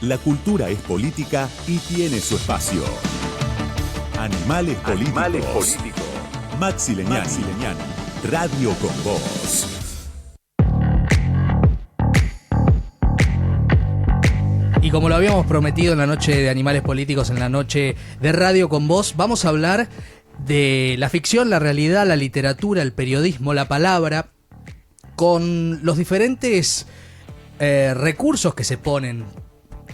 La cultura es política y tiene su espacio. Animales políticos. Maxi Legnani. Radio con Voz. Y como lo habíamos prometido en la noche de Animales Políticos, en la noche de Radio con Voz, vamos a hablar de la ficción, la realidad, la literatura, el periodismo, la palabra, con los diferentes recursos que se ponen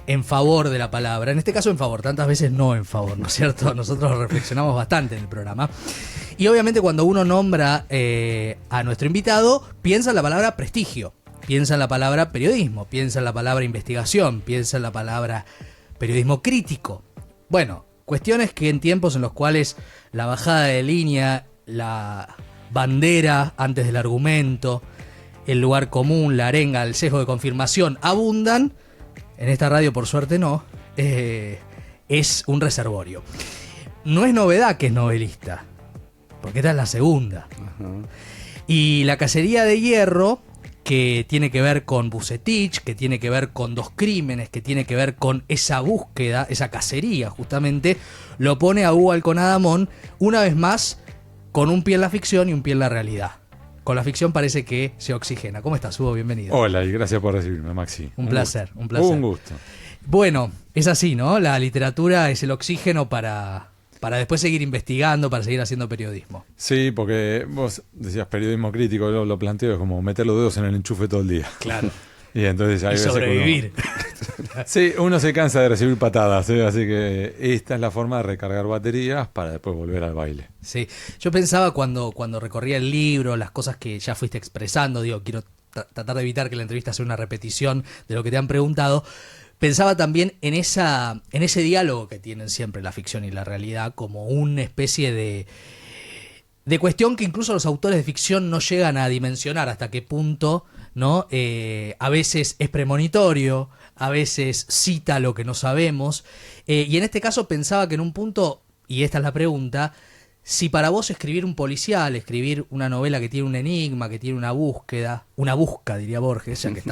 en favor de la palabra. En este caso en favor, tantas veces no en favor, ¿no es cierto? Nosotros lo reflexionamos bastante en el programa. Y obviamente cuando uno nombra a nuestro invitado, piensa en la palabra prestigio, piensa en la palabra periodismo, piensa en la palabra investigación, piensa en la palabra periodismo crítico. Bueno, cuestiones que en tiempos en los cuales la bajada de línea, la bandera antes del argumento, el lugar común, la arenga, el sesgo de confirmación abundan, en esta radio por suerte no, es un reservorio. No es novedad que es novelista, porque esta es la segunda. Uh-huh. Y la cacería de hierro, que tiene que ver con Vucetich, que tiene que ver con Dos Crímenes, que tiene que ver con esa búsqueda, esa cacería justamente, lo pone a Hugo Alconadamón una vez más con un pie en la ficción y un pie en la realidad. Con la ficción parece que se oxigena. ¿Cómo estás, Hugo? Bienvenido. Hola y gracias por recibirme, Maxi. Un placer. Un gusto. Bueno, es así, ¿no? La literatura es el oxígeno para después seguir investigando, para seguir haciendo periodismo. Sí, porque vos decías periodismo crítico, yo lo planteo es como meter los dedos en el enchufe todo el día. Claro. Y entonces hay y sobrevivir. Sí, uno se cansa de recibir patadas, ¿eh? Así que esta es la forma de recargar baterías para después volver al baile. Sí, yo pensaba cuando recorría el libro, las cosas que ya fuiste expresando, quiero tratar de evitar que la entrevista sea una repetición de lo que te han preguntado. Pensaba también en ese diálogo que tienen siempre la ficción y la realidad como una especie de cuestión que incluso los autores de ficción no llegan a dimensionar hasta qué punto, ¿no? A veces es premonitorio, a veces cita lo que no sabemos. Y en este caso pensaba que en un punto, y esta es la pregunta, si para vos escribir un policial, escribir una novela que tiene un enigma, que tiene una búsqueda, una busca, diría Borges, ya que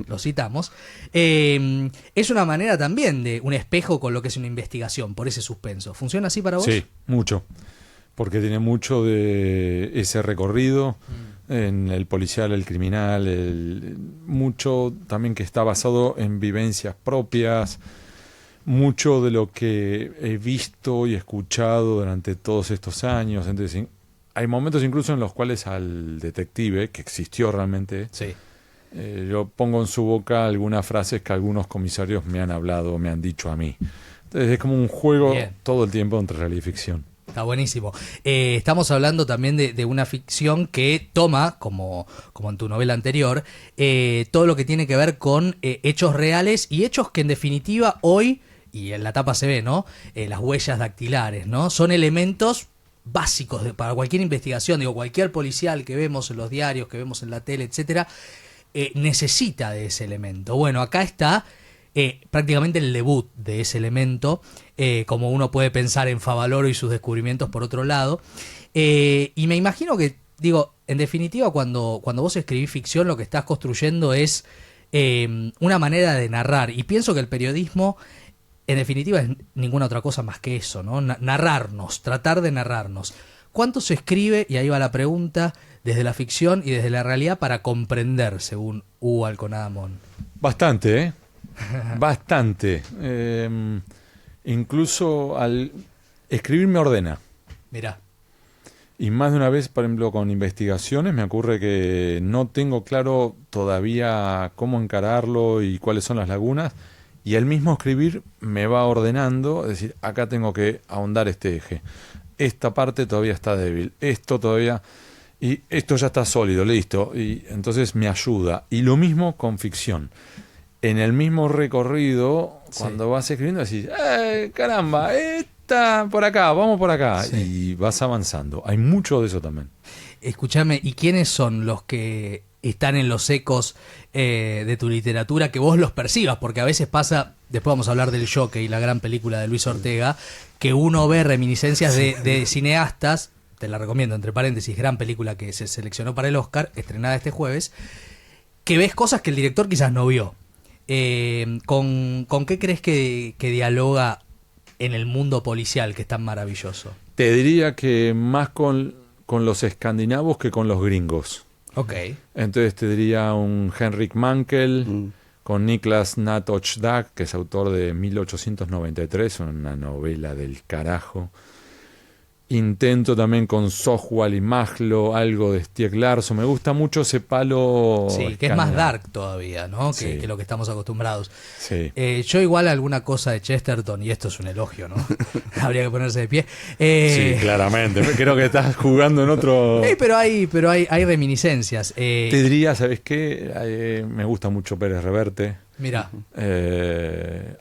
lo citamos, es una manera también de un espejo con lo que es una investigación, por ese suspenso. ¿Funciona así para vos? Sí, mucho, porque tiene mucho de ese recorrido en el policial, el criminal, mucho también que está basado en vivencias propias, mucho de lo que he visto y escuchado durante todos estos años. Entonces, hay momentos incluso en los cuales al detective, que existió realmente, sí, yo pongo en su boca algunas frases que algunos comisarios me han hablado, me han dicho a mí. Entonces es como un juego todo el tiempo entre realidad y ficción. Está buenísimo. Estamos hablando también de una ficción que toma, como en tu novela anterior, todo lo que tiene que ver con hechos reales y hechos que en definitiva hoy, y en la tapa se ve, ¿no? Las huellas dactilares, ¿no? Son elementos básicos para cualquier investigación. Cualquier policial que vemos en los diarios, que vemos en la tele, etcétera, necesita de ese elemento. Bueno, acá está prácticamente el debut de ese elemento, como uno puede pensar en Favaloro y sus descubrimientos por otro lado. Y me imagino que, en definitiva, cuando vos escribís ficción, lo que estás construyendo es una manera de narrar. Y pienso que el periodismo, en definitiva, es ninguna otra cosa más que eso, ¿no? Narrarnos, tratar de narrarnos. ¿Cuánto se escribe, y ahí va la pregunta, desde la ficción y desde la realidad para comprender, según Hugo Alconadamón? Bastante, ¿eh? Bastante. Incluso al escribir me ordena. Mirá. Y más de una vez, por ejemplo, con investigaciones, me ocurre que no tengo claro todavía cómo encararlo y cuáles son las lagunas. Y el mismo escribir me va ordenando, es decir, acá tengo que ahondar este eje. Esta parte todavía está débil, esto todavía... Y esto ya está sólido, listo. Y entonces me ayuda. Y lo mismo con ficción. En el mismo recorrido, cuando vas escribiendo, decís, caramba, está por acá, vamos por acá. Sí. Y vas avanzando. Hay mucho de eso también. Escúchame, ¿y quiénes son los que están en los ecos de tu literatura, que vos los percibas? Porque a veces pasa, después vamos a hablar del Jockey, la gran película de Luis Ortega, que uno ve reminiscencias de cineastas, te la recomiendo, entre paréntesis, gran película que se seleccionó para el Oscar, estrenada este jueves, que ves cosas que el director quizás no vio. ¿Con qué crees que dialoga en el mundo policial, que es tan maravilloso? Te diría que más con los escandinavos que con los gringos. Ok. Entonces te diría un Henrik Mankell con Niklas Natt-och-Dag, que es autor de 1893, una novela del carajo. Intento también con Sojwall y Majlo, algo de Stieg Larsson. Me gusta mucho ese palo. Sí, que es más dark todavía, ¿no? Que lo que estamos acostumbrados. Sí. Yo igual alguna cosa de Chesterton, y esto es un elogio, ¿no? Habría que ponerse de pie. Sí, claramente. Creo que estás jugando en otro... Pero hay reminiscencias. Te diría, ¿sabes qué? Me gusta mucho Pérez Reverte. Mira.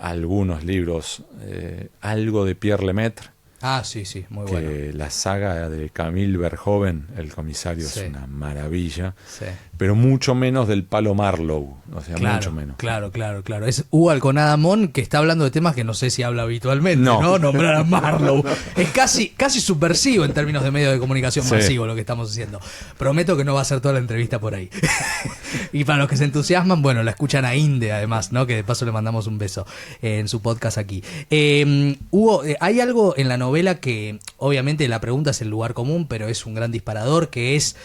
Algunos libros. Algo de Pierre Lemaitre. Ah, sí, muy bueno. La saga de Camille Verhoeven, el comisario, Sí. es una maravilla. Sí. Pero mucho menos del palo Marlowe. O sea, Claro, mucho menos. Claro. Es Hugo Alconada-Mon, que está hablando de temas que no sé si habla habitualmente, ¿no? Nombrar a Marlowe. Es casi subversivo en términos de medio de comunicación Sí. masivo lo que estamos haciendo. Prometo que no va a ser toda la entrevista por ahí. Y para los que se entusiasman, bueno, la escuchan a Inde, además, ¿no? Que de paso le mandamos un beso en su podcast aquí. Hugo, hay algo en la novela que, obviamente, la pregunta es el lugar común, pero es un gran disparador, que es...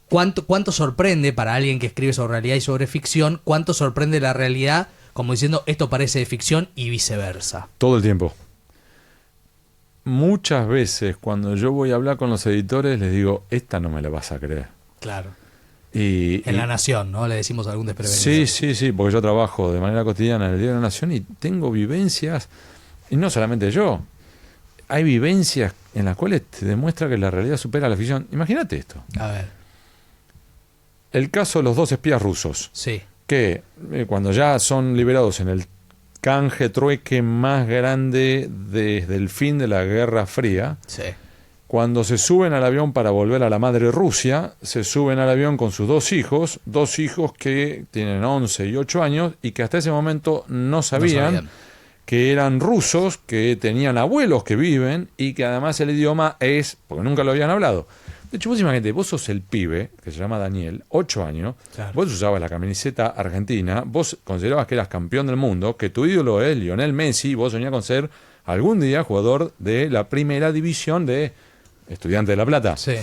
¿Cuánto sorprende para alguien que escribe sobre realidad y sobre ficción? ¿Cuánto sorprende la realidad? Como diciendo, esto parece de ficción y viceversa. Todo el tiempo. Muchas veces cuando yo voy a hablar con los editores les digo, esta no me la vas a creer. Claro. En La Nación, ¿no? Le decimos algún desprevenido. Sí, porque yo trabajo de manera cotidiana en el Diario de la Nación y tengo vivencias, y no solamente yo, hay vivencias en las cuales te demuestra que la realidad supera la ficción. Imagínate esto. A ver. El caso de los 2 espías rusos, Sí. que cuando ya son liberados en el canje trueque más grande desde el fin de la Guerra Fría, Sí. cuando se suben al avión para volver a la madre Rusia, se suben al avión con sus 2 hijos que tienen 11 y 8 años y que hasta ese momento no sabían que eran rusos, que tenían abuelos que viven y que además el idioma es, porque nunca lo habían hablado. De hecho, vos imagínate, vos sos el pibe, que se llama Daniel, 8 años, Claro. vos usabas la camiseta argentina, vos considerabas que eras campeón del mundo, que tu ídolo es Lionel Messi, y vos soñás con ser algún día jugador de la primera división de Estudiantes de La Plata. Sí.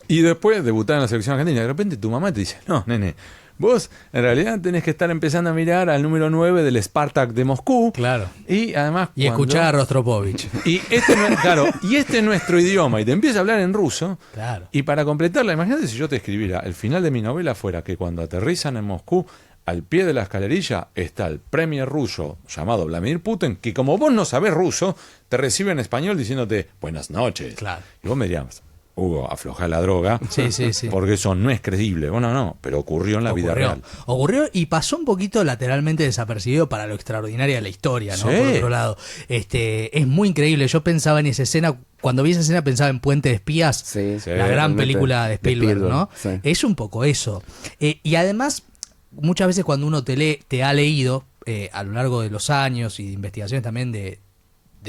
Y después debutar en la selección argentina. De repente tu mamá te dice, no, nene, vos en realidad tenés que estar empezando a mirar al número 9 del Spartak de Moscú. Claro. Y además Y escuchar a Rostropovich. y este es nuestro idioma. Y te empieza a hablar en ruso. Claro. Y para completarla, imagínate si yo te escribiera, el final de mi novela fuera que cuando aterrizan en Moscú, al pie de la escalerilla está el premier ruso llamado Vladimir Putin, que como vos no sabés ruso, te recibe en español diciéndote buenas noches. Claro. Y vos me dirías, Hugo, afloja la droga, Sí. porque eso no es creíble. Bueno, no, pero ocurrió en la vida real. Ocurrió y pasó un poquito lateralmente desapercibido para lo extraordinaria de la historia, ¿no? Sí. Por otro lado, es muy increíble. Yo pensaba en esa escena, cuando vi esa escena pensaba en Puente de Espías, Sí, Sí, la gran totalmente. película de Spielberg, ¿no? Sí. Es un poco eso. Y además, muchas veces cuando uno te ha leído a lo largo de los años y de investigaciones también de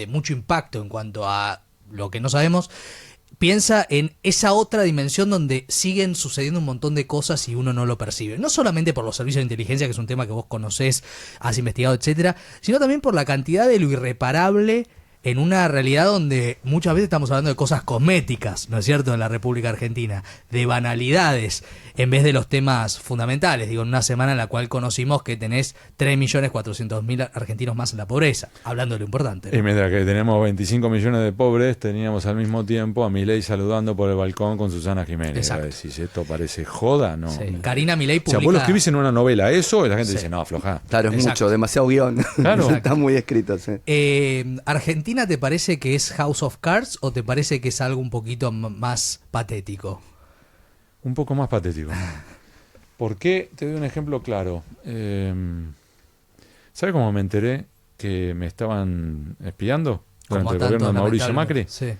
mucho impacto en cuanto a lo que no sabemos, piensa en esa otra dimensión donde siguen sucediendo un montón de cosas y uno no lo percibe. No solamente por los servicios de inteligencia, que es un tema que vos conocés, has investigado, etcétera, sino también por la cantidad de lo irreparable en una realidad donde muchas veces estamos hablando de cosas cosméticas, ¿no es cierto?, en la República Argentina, de banalidades, en vez de los temas fundamentales. Digo, en una semana en la cual conocimos que tenés 3.400.000 argentinos más en la pobreza, hablando de lo importante, ¿no? Y mientras que tenemos 25 millones de pobres, teníamos al mismo tiempo a Milei saludando por el balcón con Susana Jiménez. Exacto. Decís, ¿esto parece joda? No. Sí. Karina Milei O publica... sea, vos lo escribís en una novela eso y la gente Sí. dice, no, aflojá. Claro, es Exacto. mucho, demasiado guión. Claro. Está muy escrito, sí. ¿Argentina te parece que es House of Cards o te parece que es algo un poquito más patético? Un poco más patético. ¿Por qué? Te doy un ejemplo claro. ¿Sabe cómo me enteré que me estaban espiando durante el gobierno de Mauricio Macri? Sí.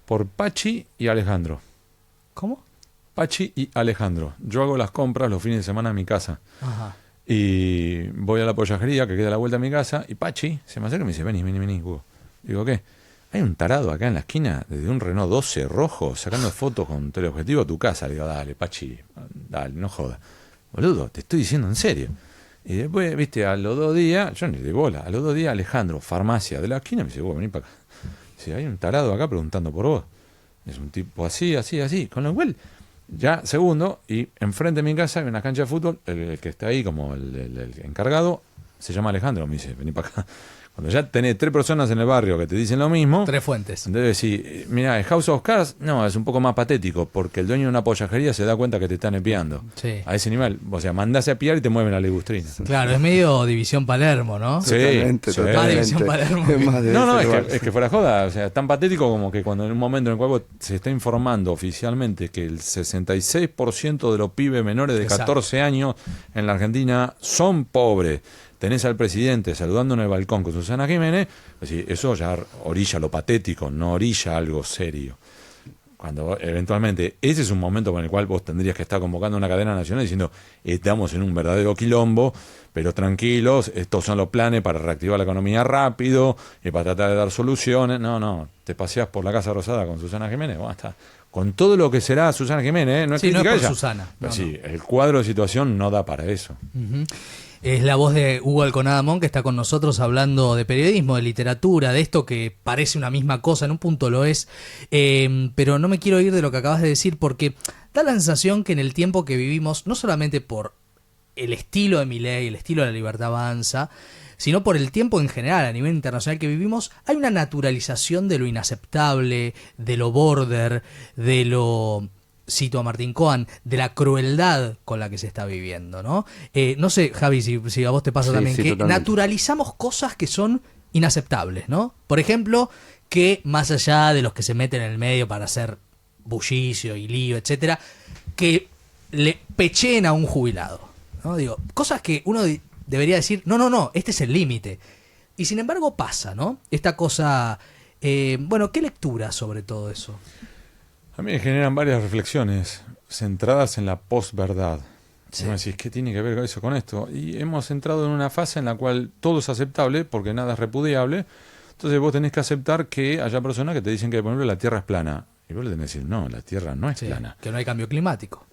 Por Pachi y Alejandro. ¿Cómo? Pachi y Alejandro. Yo hago las compras los fines de semana en mi casa. Ajá. Y voy a la pollajería que queda a la vuelta de mi casa y Pachi se me acerca y me dice, vení, Hugo. Digo, ¿qué? Hay un tarado acá en la esquina desde un Renault 12 rojo sacando fotos con teleobjetivo a tu casa. Le digo, dale, Pachi, dale, no jodas. Boludo, te estoy diciendo en serio. Y después, viste, a los 2 días, yo ni de bola, a los 2 días Alejandro, farmacia de la esquina, me dice, vos vení para acá. Dice, hay un tarado acá preguntando por vos. Es un tipo así, así, así. Con lo cual, ya, segundo, y enfrente de mi casa hay una cancha de fútbol, el que está ahí como el encargado, se llama Alejandro, me dice, vení para acá. Cuando ya tenés 3 personas en el barrio que te dicen lo mismo... 3 fuentes. Entonces decís, mira, el House of Cards, no, es un poco más patético, porque el dueño de una pollajería se da cuenta que te están espiando. Sí. A ese nivel, o sea, mandás a espiar y te mueven la ligustrina. Claro, es medio División Palermo, ¿no? Sí, Totalmente, sí. totalmente. Más División Palermo. Es más de No, ese lugar. es que fuera joda, o sea, tan patético como que cuando en un momento en el cual vos se está informando oficialmente que el 66% de los pibes menores de Exacto. 14 años en la Argentina son pobres. Tenés al presidente saludando en el balcón con Susana Jiménez, pues sí, eso ya orilla lo patético, no orilla algo serio. Cuando eventualmente ese es un momento con el cual vos tendrías que estar convocando una cadena nacional diciendo, estamos en un verdadero quilombo, pero tranquilos, estos son los planes para reactivar la economía rápido y para tratar de dar soluciones. No, te paseás por la Casa Rosada con Susana Jiménez, bueno, está. Con todo lo que será Susana Jiménez, no es Sí, no es crítica a por ella. Susana. Pero No, sí, el cuadro de situación no da para eso. Ujú. Es la voz de Hugo Alconada-Mon, que está con nosotros hablando de periodismo, de literatura, de esto que parece una misma cosa, en un punto lo es, pero no me quiero ir de lo que acabas de decir porque da la sensación que en el tiempo que vivimos, no solamente por el estilo de Milei, el estilo de la libertad avanza, sino por el tiempo en general, a nivel internacional que vivimos, hay una naturalización de lo inaceptable, de lo border, de lo... Cito a Martín Cohen, de la crueldad con la que se está viviendo, ¿no? No sé, Javi, si a vos te pasa Sí, también, sí, que totalmente. naturalizamos cosas que son inaceptables, ¿no? Por ejemplo, que más allá de los que se meten en el medio para hacer bullicio y lío, etcétera, que le pecheen a un jubilado, ¿no? Digo, cosas que uno debería decir, no, este es el límite. Y sin embargo pasa, ¿no? Esta cosa... bueno, ¿qué lectura sobre todo eso? A mí me generan varias reflexiones centradas en la posverdad. Sí. Y me decís, ¿qué tiene que ver eso con esto? Y hemos entrado en una fase en la cual todo es aceptable porque nada es repudiable. Entonces vos tenés que aceptar que haya personas que te dicen que, por ejemplo, la Tierra es plana. Y vos le tenés que decir, no, la Tierra no es Sí, plana. que no hay cambio climático.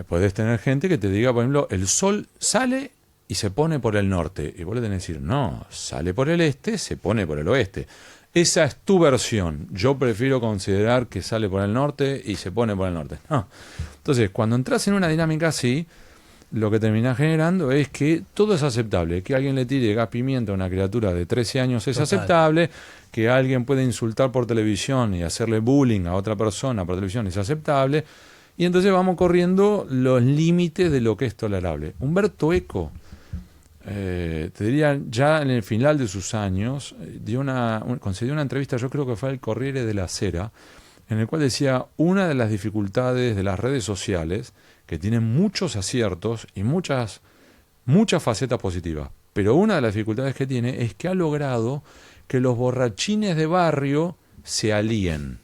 Podés tener gente que te diga, por ejemplo, el sol sale y se pone por el norte. Y vos le tenés que decir, no, sale por el este, se pone por el oeste. Esa es tu versión. Yo prefiero considerar que sale por el norte y se pone por el norte. No. Entonces, cuando entras en una dinámica así, lo que terminás generando es que todo es aceptable. Que alguien le tire gas pimienta a una criatura de 13 años es Total. aceptable. Que alguien pueda insultar por televisión y hacerle bullying a otra persona por televisión es aceptable. Y entonces vamos corriendo los límites de lo que es tolerable. Humberto Eco, te diría, ya en el final de sus años, concedió una entrevista, yo creo que fue al Corriere della Sera, en el cual decía, una de las dificultades de las redes sociales, que tienen muchos aciertos y muchas facetas positivas, pero una de las dificultades que tiene es que ha logrado que los borrachines de barrio se alíen.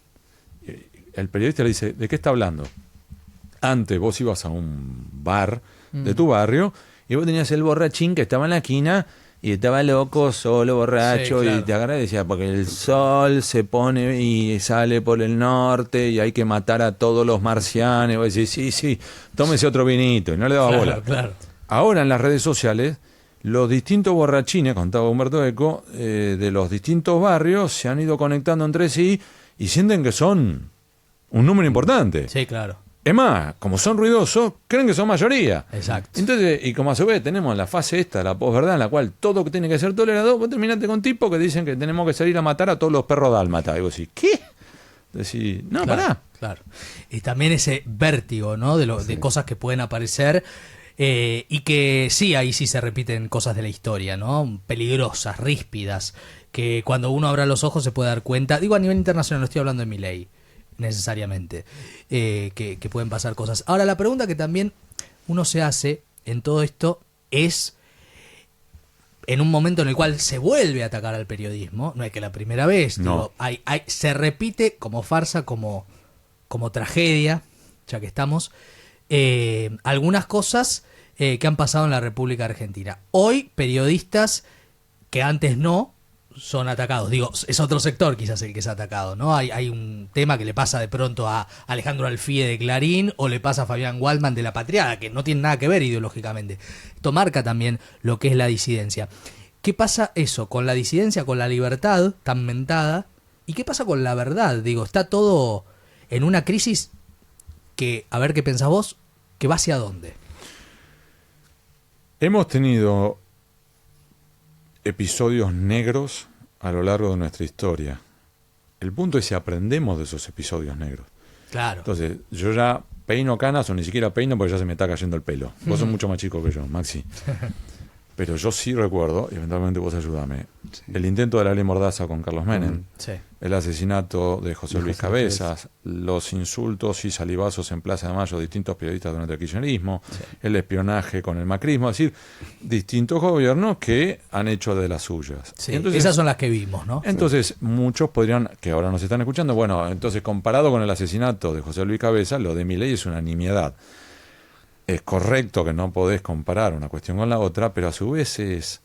El periodista le dice, ¿de qué está hablando? Antes vos ibas a un bar de tu barrio y vos tenías el borrachín que estaba en la esquina y estaba loco, solo, borracho, Sí, claro. y te agarraba y decía, porque el sol se pone y sale por el norte y hay que matar a todos los marcianos. Y vos decís, sí, tómese otro vinito, y no le daba bola. Claro. Ahora en las redes sociales, los distintos borrachines, contaba Humberto Eco, de los distintos barrios se han ido conectando entre sí y sienten que son un número importante. Sí, claro. Es más, como son ruidosos, creen que son mayoría. Exacto. Entonces, y como a su vez tenemos la fase esta, la posverdad, en la cual todo tiene que ser tolerado, vos terminaste con tipos que dicen que tenemos que salir a matar a todos los perros dálmatas. Y vos decís, ¿qué? Decís, no, Claro, pará. claro. Y también ese vértigo, ¿no? De cosas que pueden aparecer y que sí, ahí sí se repiten cosas de la historia, ¿no? Peligrosas, ríspidas, que cuando uno abra los ojos se puede dar cuenta. Digo, a nivel internacional, no estoy hablando de Milei, necesariamente, que pueden pasar cosas. Ahora, la pregunta que también uno se hace en todo esto es, en un momento en el cual se vuelve a atacar al periodismo, no es que la primera vez, No. digo, se repite como farsa, como tragedia, ya que estamos, algunas cosas que han pasado en la República Argentina. Hoy, periodistas que antes no, son atacados. Digo, es otro sector quizás el que es atacado, ¿no? Hay un tema que le pasa de pronto a Alejandro Alfie de Clarín o le pasa a Fabián Waldman de La Patriada, que no tiene nada que ver ideológicamente. Esto marca también lo que es la disidencia. ¿Qué pasa eso con la disidencia, con la libertad tan mentada? ¿Y qué pasa con la verdad? Digo, está todo en una crisis que, a ver qué pensás vos, que va hacia dónde. Hemos tenido episodios negros a lo largo de nuestra historia. El punto es si aprendemos de esos episodios negros. Claro. Entonces, yo ya peino canas o ni siquiera peino porque ya se me está cayendo el pelo. Vos sos mucho más chico que yo, Maxi. Pero yo sí recuerdo, y eventualmente vos ayúdame, el intento de la ley Mordaza con Carlos Menem, Sí. el asesinato de José Luis Cabezas, los insultos y salivazos en Plaza de Mayo de distintos periodistas durante el kirchnerismo, el espionaje con el macrismo, es decir, distintos gobiernos que han hecho de las suyas. Sí, Entonces, esas son las que vimos, ¿no? entonces muchos podrían, que ahora nos están escuchando, bueno, entonces comparado con el asesinato de José Luis Cabezas, lo de Milei es una nimiedad. Es correcto que no podés comparar una cuestión con la otra, pero a su vez es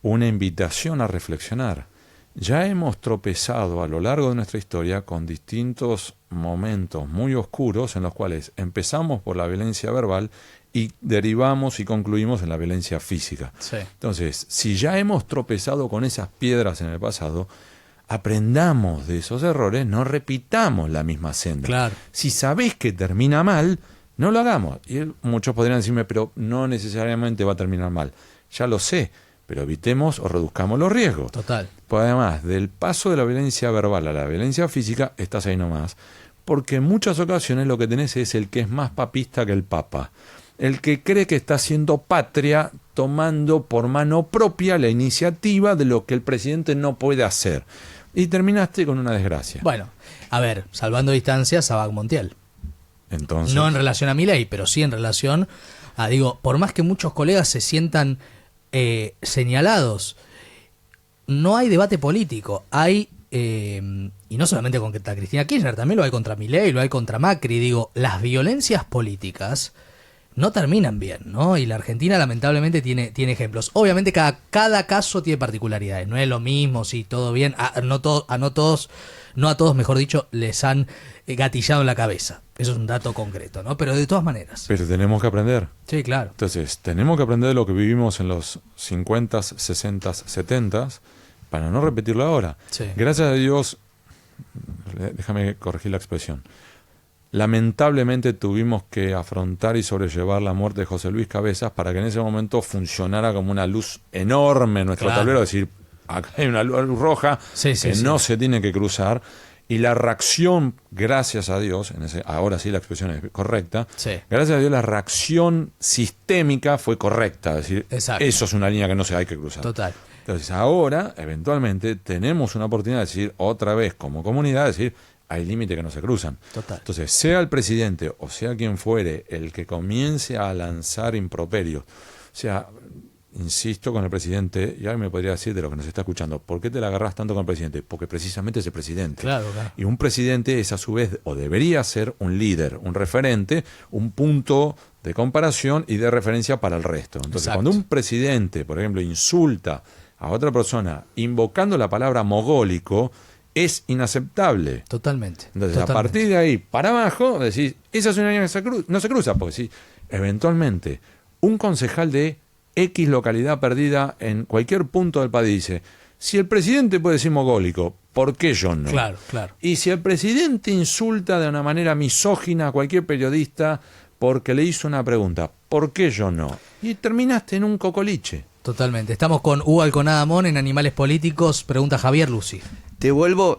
una invitación a reflexionar. Ya hemos tropezado a lo largo de nuestra historia con distintos momentos muy oscuros en los cuales empezamos por la violencia verbal y derivamos y concluimos en la violencia física. Sí. Entonces, si ya hemos tropezado con esas piedras en el pasado, aprendamos de esos errores, no repitamos la misma senda. Claro. Si sabés que termina mal, no lo hagamos. Y muchos podrían decirme, pero no necesariamente va a terminar mal. Ya lo sé, pero evitemos o reduzcamos los riesgos. Total. Pues además, del paso de la violencia verbal a la violencia física, estás ahí nomás. Porque en muchas ocasiones lo que tenés es el que es más papista que el papa. El que cree que está haciendo patria tomando por mano propia la iniciativa de lo que el presidente no puede hacer. Y terminaste con una desgracia. Bueno, a ver, salvando distancias, Sabac Montiel. Entonces, No en relación a Milei, pero sí en relación a, digo, por más que muchos colegas se sientan señalados, no hay debate político. Hay, y no solamente contra Cristina Kirchner, también lo hay contra Milei, lo hay contra Macri. Digo, las violencias políticas no terminan bien, ¿no? Y la Argentina lamentablemente tiene ejemplos. Obviamente cada caso tiene particularidades, no es lo mismo, si todo bien, no a todos, mejor dicho, les han gatillado en la cabeza. Eso es un dato concreto, ¿no? Pero de todas maneras. pero tenemos que aprender. Sí, claro. Entonces, tenemos que aprender de lo que vivimos en los 50s, 60s, 70s para no repetirlo ahora. Sí. Gracias a Dios, déjame corregir la expresión. Lamentablemente tuvimos que afrontar y sobrellevar la muerte de José Luis Cabezas para que en ese momento funcionara como una luz enorme en nuestro Claro. tablero, es decir, acá hay una luz roja Sí, sí, que sí. no se tiene que cruzar. Y la reacción, gracias a Dios, ahora sí la expresión es correcta, Sí. gracias a Dios la reacción sistémica fue correcta. Es decir, Exacto. eso es una línea que no se hay que cruzar. Total. Entonces ahora, eventualmente, tenemos una oportunidad de decir otra vez como comunidad, decir, hay límites que no se cruzan. Total. Entonces, sea el presidente o sea quien fuere el que comience a lanzar improperios, o sea, insisto con el presidente, y alguien me podría decir de lo que nos está escuchando, ¿por qué te la agarras tanto con el presidente? Porque precisamente es el presidente. Claro, claro. Y un presidente es a su vez, o debería ser, un líder, un referente, un punto de comparación y de referencia para el resto. Entonces, Exacto. cuando un presidente, por ejemplo, insulta a otra persona invocando la palabra mogólico, es inaceptable. Totalmente. Entonces, Totalmente. a partir de ahí para abajo, decís, esa es una línea que no se cruza, porque si eventualmente un concejal de X localidad perdida en cualquier punto del país dice, si el presidente puede decir mogólico, ¿por qué yo no? Claro, claro. Y si el presidente insulta de una manera misógina a cualquier periodista porque le hizo una pregunta, ¿por qué yo no? Y terminaste en un cocoliche. Totalmente. Estamos con Hugo Alconada Mon en Animales Políticos. Pregunta Javier Lucy. Te vuelvo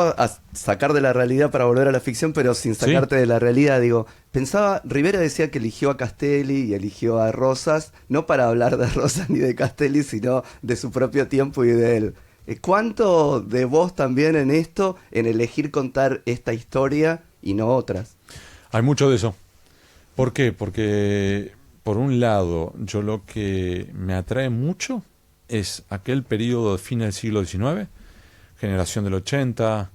a sacar de la realidad para volver a la ficción, pero sin sacarte de la realidad. Digo, pensaba, Rivera decía que eligió a Castelli y eligió a Rosas, no para hablar de Rosas ni de Castelli, sino de su propio tiempo y de él. ¿Cuánto de vos también en esto, en elegir contar esta historia y no otras? Hay mucho de eso. ¿Por qué? Porque, por un lado, yo lo que me atrae mucho es aquel periodo de fin del siglo XIX, generación del 80,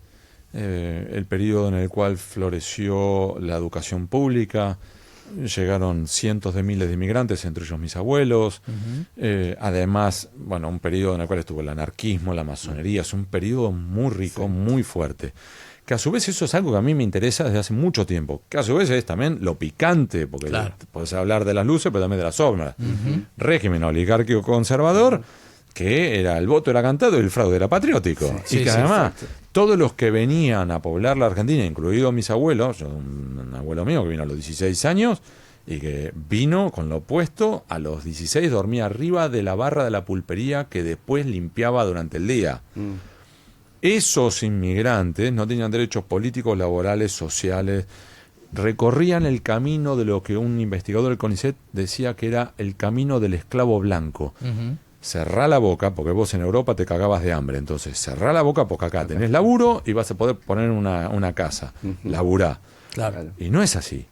el periodo en el cual floreció la educación pública, llegaron cientos de miles de inmigrantes, entre ellos mis abuelos. Además, bueno, un periodo en el cual estuvo el anarquismo, la masonería, es un periodo muy rico, muy fuerte. Que a su vez eso es algo que a mí me interesa desde hace mucho tiempo. Que a su vez es también lo picante, porque podés hablar de las luces, pero también de las sombras. Régimen oligárquico conservador, que el voto era cantado y el fraude era patriótico. Sí, y que además, todos los que venían a poblar la Argentina, incluidos mis abuelos, un abuelo mío que vino a los 16 años, y que vino con lo opuesto, a los 16 dormía arriba de la barra de la pulpería que después limpiaba durante el día. Esos inmigrantes no tenían derechos políticos, laborales, sociales, recorrían el camino de lo que un investigador del CONICET decía que era el camino del esclavo blanco. Cerrá la boca, porque vos en Europa te cagabas de hambre, entonces cerrá la boca porque acá tenés laburo y vas a poder poner una casa, laburá. Claro. Y no es así.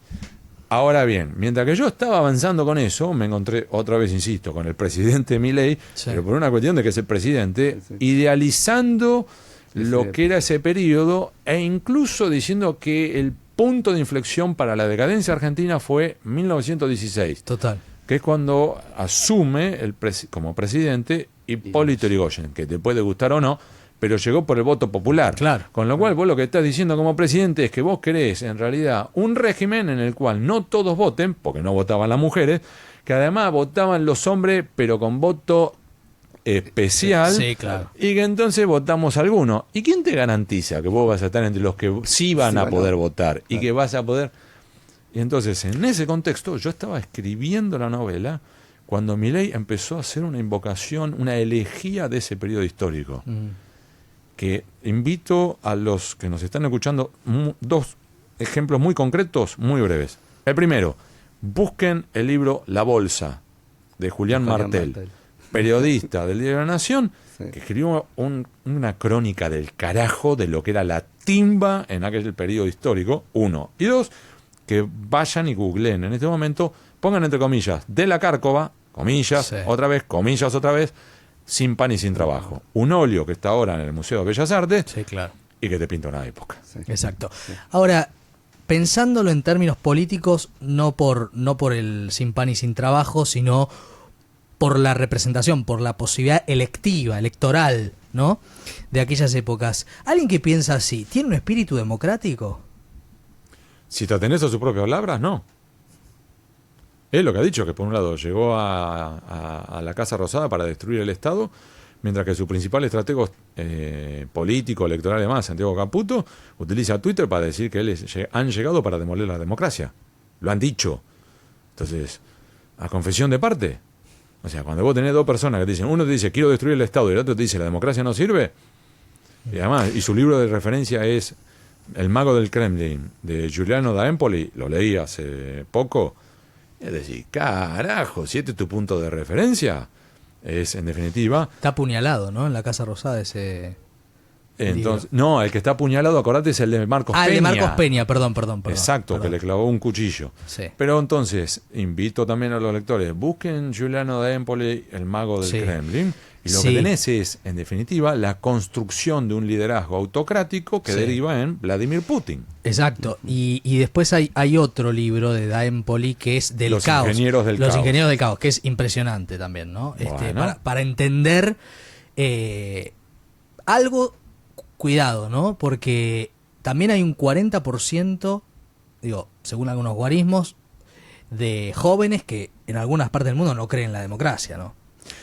Ahora bien, mientras que yo estaba avanzando con eso, me encontré otra vez, insisto, con el presidente Milei, pero por una cuestión de que es el presidente, idealizando lo que era ese periodo e incluso diciendo que el punto de inflexión para la decadencia argentina fue 1916. Total. Que es cuando asume como presidente Hipólito Yrigoyen, que te puede gustar o no, pero llegó por el voto popular. Claro. Con lo cual vos lo que estás diciendo como presidente es que vos querés en realidad un régimen en el cual no todos voten, porque no votaban las mujeres, que además votaban los hombres, pero con voto especial, Sí, claro. y que entonces votamos algunos. ¿Y quién te garantiza que vos vas a estar entre los que sí van a poder votar y que vas a poder? Y entonces, en ese contexto, yo estaba escribiendo la novela cuando Milei empezó a hacer una invocación, una elegía de ese periodo histórico. Que invito a los que nos están escuchando, dos ejemplos muy concretos, muy breves. El primero, busquen el libro La Bolsa, de Julián Martel, periodista del Diario de la Nación, que escribió una crónica del carajo de lo que era la timba en aquel periodo histórico, uno. Y dos, que vayan y googleen en este momento, pongan entre comillas, de la Cárcova, comillas, otra vez, Sin pan y sin trabajo. Un óleo que está ahora en el Museo de Bellas Artes y que te pinta una época. Exacto. Ahora, pensándolo en términos políticos, no por el sin pan y sin trabajo, sino por la representación, por la posibilidad electoral, ¿no?, de aquellas épocas. ¿Alguien que piensa así, tiene un espíritu democrático? Si te atenés a sus propias palabras, no. Él lo que ha dicho, que por un lado llegó a la Casa Rosada para destruir el Estado, mientras que su principal estratego político, electoral además, Santiago Caputo, utiliza Twitter para decir que han llegado para demoler la democracia. Lo han dicho. Entonces, a confesión de parte. O sea, cuando vos tenés dos personas que te dicen, uno te dice quiero destruir el Estado y el otro te dice la democracia no sirve, y además, y su libro de referencia es El mago del Kremlin, de Giuliano da Empoli, lo leí hace poco. Es decir, carajo, si este es tu punto de referencia, es en definitiva... Está apuñalado, ¿no?, en la Casa Rosada ese... Entonces, no, el que está apuñalado, acordate, es el de Marcos Peña. El de Marcos Peña, perdón. Exacto, que le clavó un cuchillo. Sí. Pero entonces, invito también a los lectores, busquen Giuliano da Empoli, El mago del Kremlin, y lo que tenés es, en definitiva, la construcción de un liderazgo autocrático que deriva en Vladimir Putin. Exacto. Y después hay otro libro de da Empoli que es del Los caos. Ingenieros del Caos. Los Ingenieros del Caos, que es impresionante también, ¿no? Bueno. Para entender algo, cuidado, ¿no? Porque también hay un 40%, digo, según algunos guarismos, de jóvenes que en algunas partes del mundo no creen en la democracia, ¿no?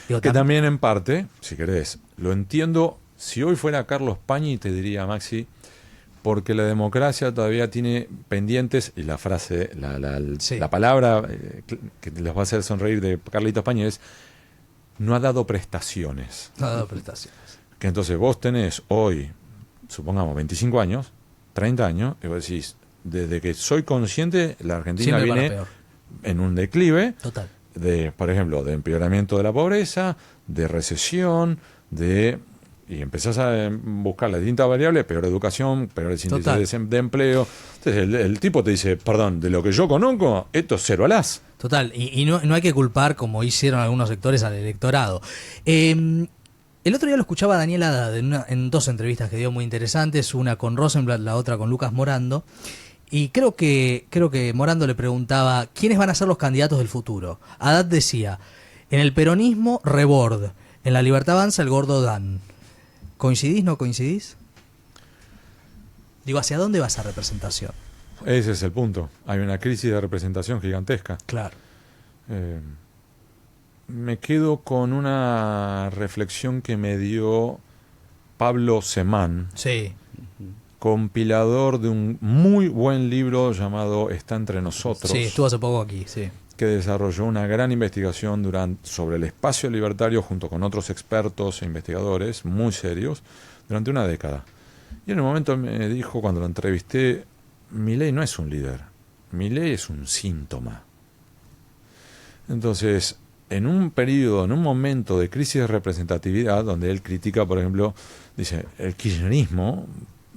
Digo, que también en parte, si querés, lo entiendo. Si hoy fuera Carlos Pañi, te diría, Maxi, porque la democracia todavía tiene pendientes, y la frase, la palabra que les va a hacer sonreír de Carlitos Pañi es, no ha dado prestaciones. No ha dado prestaciones. Que entonces vos tenés hoy, supongamos, 25 años, 30 años, y vos decís, desde que soy consciente, la Argentina viene en un declive. Total. Por ejemplo, de empeoramiento de la pobreza, de recesión, y empezás a buscar las distintas variables, peor educación, peores índices de empleo. Entonces el tipo te dice, perdón, de lo que yo conozco, esto es cero alás. Total, y no hay que culpar, como hicieron algunos sectores, al electorado. El otro día lo escuchaba a Daniel Haddad en dos entrevistas que dio muy interesantes, una con Rosenblatt, la otra con Lucas Morando, Y creo que Morando le preguntaba quiénes van a ser los candidatos del futuro. Haddad decía, en el peronismo, Rebord, en la Libertad Avanza, el gordo Dan. ¿Coincidís, no coincidís? Digo, ¿hacia dónde va esa representación? Ese es el punto. Hay una crisis de representación gigantesca. Claro. Me quedo con una reflexión que me dio Pablo Semán, Sí. compilador de un muy buen libro llamado Está entre nosotros, Sí, estuvo hace poco aquí, sí. que desarrolló una gran investigación sobre el espacio libertario junto con otros expertos e investigadores muy serios durante una década. Y en un momento me dijo, cuando lo entrevisté, Milei no es un líder, Milei es un síntoma. Entonces, en un periodo, en un momento de crisis de representatividad, donde él critica, por ejemplo, dice, el kirchnerismo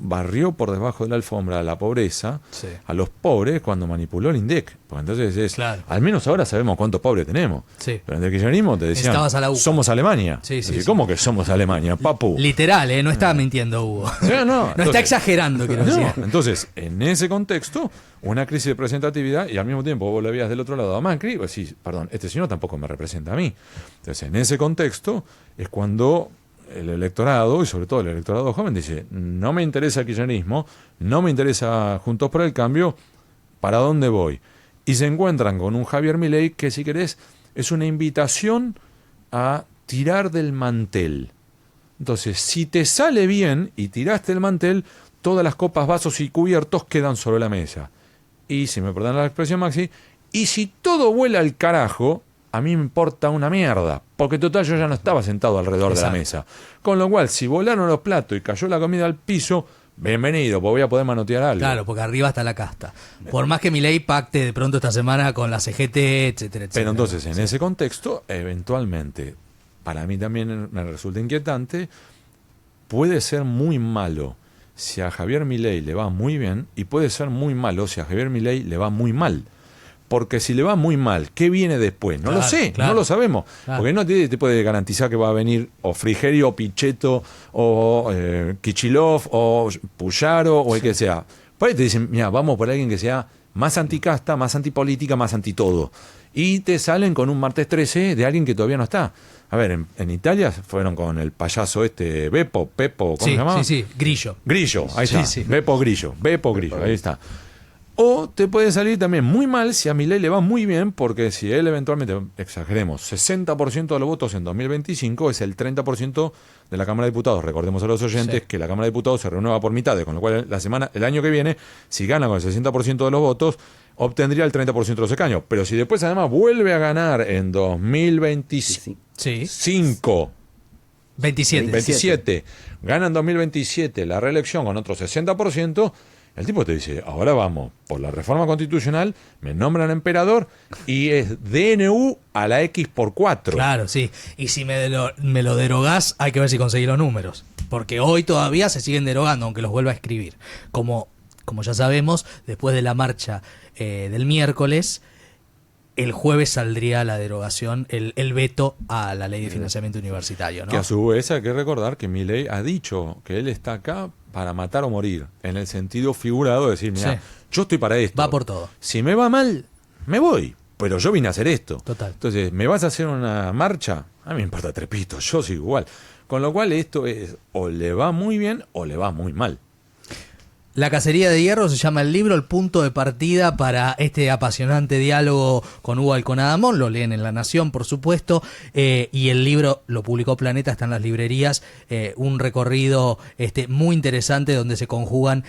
barrió por debajo de la alfombra a la pobreza, Sí. a los pobres, cuando manipuló el INDEC. Porque entonces Claro. al menos ahora sabemos cuántos pobres tenemos. Sí. Pero en el kirchnerismo te decían, Estabas a la UCA. somos Alemania. Sí, sí, Así, sí. ¿cómo que somos Alemania, papu? Literal, no estaba mintiendo Hugo. Sí, no, No entonces- está exagerando, quiero No, decir. entonces, en ese contexto, una crisis de representatividad y al mismo tiempo vos lo veías del otro lado a Macri, vos decís, perdón, este señor tampoco me representa a mí. Entonces, en ese contexto es cuando el electorado, y sobre todo el electorado joven, dice, no me interesa el kirchnerismo, no me interesa Juntos por el Cambio, ¿para dónde voy? Y se encuentran con un Javier Milei que, si querés, es una invitación a tirar del mantel. Entonces, si te sale bien y tiraste el mantel, todas las copas, vasos y cubiertos quedan sobre la mesa. Y, si me perdonan la expresión, Maxi, y si todo vuela al carajo, a mí me importa una mierda, porque total yo ya no estaba sentado alrededor de la mesa. Con lo cual, si volaron los platos y cayó la comida al piso, bienvenido, pues voy a poder manotear algo. Claro, porque arriba está la casta. Por más que Milei pacte de pronto esta semana con la CGT, etcétera, etcétera. Pero entonces, en ese contexto, eventualmente, para mí también me resulta inquietante, puede ser muy malo si a Javier Milei le va muy bien, y puede ser muy malo si a Javier Milei le va muy mal. Porque si le va muy mal, ¿qué viene después? No lo Claro, sé, claro. no lo sabemos. Claro. Porque no te puede garantizar que va a venir o Frigerio, o Pichetto, o Kichilov, o Puyaro, o el que sea. Por ahí te dicen, mira, vamos por alguien que sea más anticasta, más antipolítica, más antitodo. Y te salen con un martes 13 de alguien que todavía no está. A ver, en Italia fueron con el payaso Pepo, ¿cómo Sí, se llamaba? sí, Grillo. Grillo, ahí Sí, está. sí. Bepo Grillo, ahí está. O te puede salir también muy mal si a Milei le va muy bien, porque si él eventualmente, exageremos, 60% de los votos en 2025 es el 30% de la Cámara de Diputados. Recordemos a los oyentes Sí. que la Cámara de Diputados se renueva por mitades, con lo cual el año que viene, si gana con el 60% de los votos, obtendría el 30% de los escaños. Pero si después además vuelve a ganar en 2025, Sí. 27. gana en 2027 la reelección con otro 60%, el tipo te dice, ahora vamos, por la reforma constitucional, me nombran emperador y es DNU a la X por 4. Claro, sí. Y si me lo derogás, hay que ver si conseguí los números. Porque hoy todavía se siguen derogando, aunque los vuelva a escribir. Como ya sabemos, después de la marcha del miércoles, el jueves saldría la derogación, el veto a la ley de financiamiento universitario, ¿no? Que a su vez hay que recordar que Milei ha dicho que él está acá para matar o morir, en el sentido figurado de decir, mira, Sí. yo estoy para esto. Va por todo. Si me va mal, me voy, pero yo vine a hacer esto. Total. Entonces, ¿me vas a hacer una marcha? A mí me importa trepito, yo sigo igual. Con lo cual esto es, o le va muy bien o le va muy mal. La cacería de hierro se llama el libro, el punto de partida para este apasionante diálogo con Hugo Alconadamón. Lo leen en La Nación, por supuesto, y el libro lo publicó Planeta, está en las librerías. Un recorrido muy interesante donde se conjugan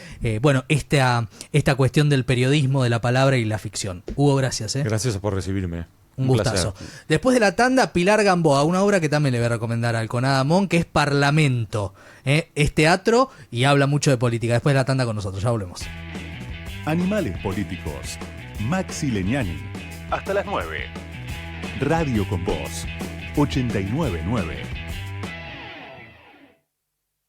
esta cuestión del periodismo, de la palabra y la ficción. Hugo, gracias. Gracias por recibirme. Un gustazo. placer. Después de la tanda, Pilar Gamboa, una obra que también le voy a recomendar al Alconadamón, que es Parlamento. Es teatro y habla mucho de política. Después de la tanda con nosotros, ya volvemos. Animales políticos. Maxi Leñani. Hasta las 9. Radio con Voz. 899.